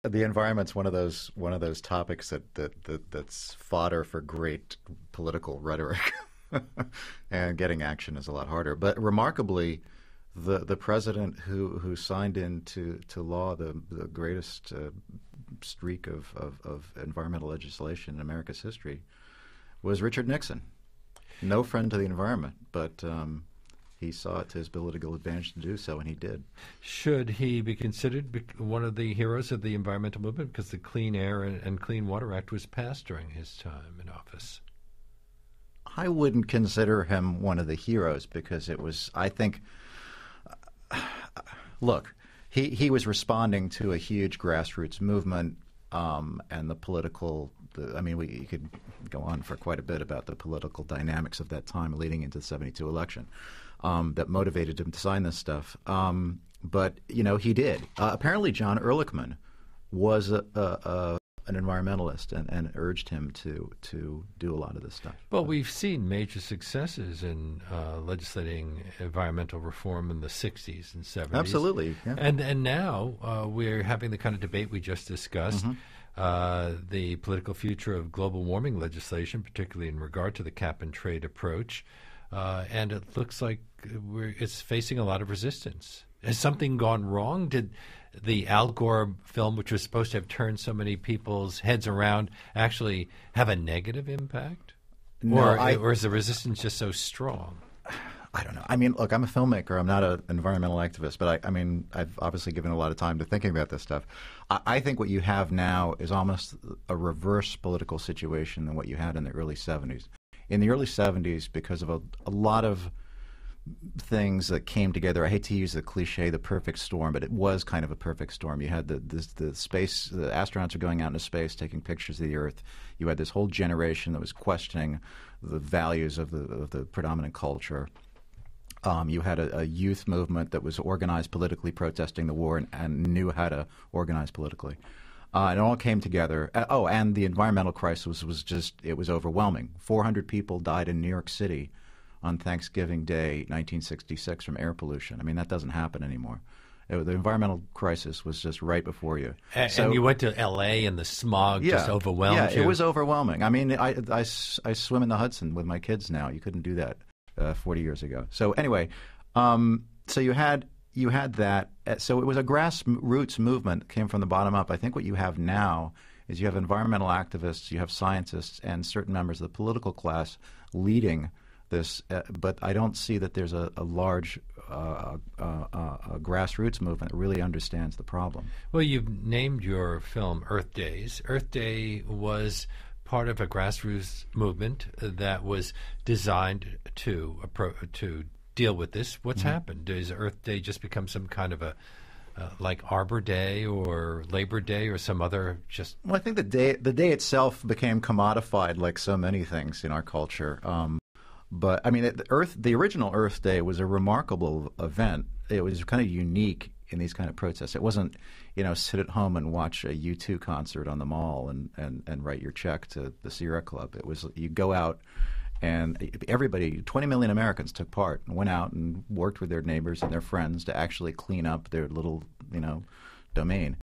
The environment's one of those topics that's fodder for great political rhetoric, and getting action is a lot harder. But remarkably, the president who signed into law the greatest streak of environmental legislation in America's history was Richard Nixon. No friend to the environment, but he saw it to his political advantage to do so, and he did. Should he be considered one of the heroes of the environmental movement because the Clean Air and Clean Water Act was passed during his time in office? I wouldn't consider him one of the heroes because it was, I think, look, he was responding to a huge grassroots movement, and the political. You could go on for quite a bit about the political dynamics of that time leading into the '72 election that motivated him to sign this stuff. But he did. Apparently, John Ehrlichman was an environmentalist and urged him to do a lot of this stuff. Well, we've seen major successes in legislating environmental reform in the 60s and 70s. Absolutely. Yeah. And now we're having the kind of debate we just discussed, the political future of global warming legislation, particularly in regard to the cap-and-trade approach. And it looks like it's facing a lot of resistance. Has something gone wrong? Did the Al Gore film, which was supposed to have turned so many people's heads around, actually have a negative impact? No, or is the resistance just so strong? I don't know. I mean, look, I'm a filmmaker. I'm not an environmental activist, but I've obviously given a lot of time to thinking about this stuff. I think what you have now is almost a reverse political situation than what you had in the early 70s. In the early 70s, because of a lot of things that came together. I hate to use the cliche, the perfect storm, but it was kind of a perfect storm. You had the space, the astronauts are going out into space, taking pictures of the Earth. You had this whole generation that was questioning the values of the predominant culture. You had a youth movement that was organized politically, protesting the war, and knew how to organize politically. And it all came together. And the environmental crisis was just, it was overwhelming. 400 people died in New York City on Thanksgiving Day, 1966, from air pollution. I mean, that doesn't happen anymore. The environmental crisis was just right before you. And you went to L.A. and the smog just overwhelmed you. Yeah, it was overwhelming. I mean, I swim in the Hudson with my kids now. You couldn't do that 40 years ago. So anyway, so you had that. So it was a grassroots movement that came from the bottom up. I think what you have now is you have environmental activists, you have scientists, and certain members of the political class leading this, but I don't see that there's a large grassroots movement that really understands the problem. Well, you've named your film Earth Days. Earth Day was part of a grassroots movement that was designed to deal with this. What's happened? Does Earth Day just become some kind of a like Arbor Day or Labor Day or some other just? Well, I think the day itself became commodified, like so many things in our culture. But I mean, the original Earth Day was a remarkable event. It was kind of unique in these kind of protests. It wasn't, sit at home and watch a U2 concert on the mall and write your check to the Sierra Club. It was, you go out and everybody, 20 million Americans took part and went out and worked with their neighbors and their friends to actually clean up their little, domain.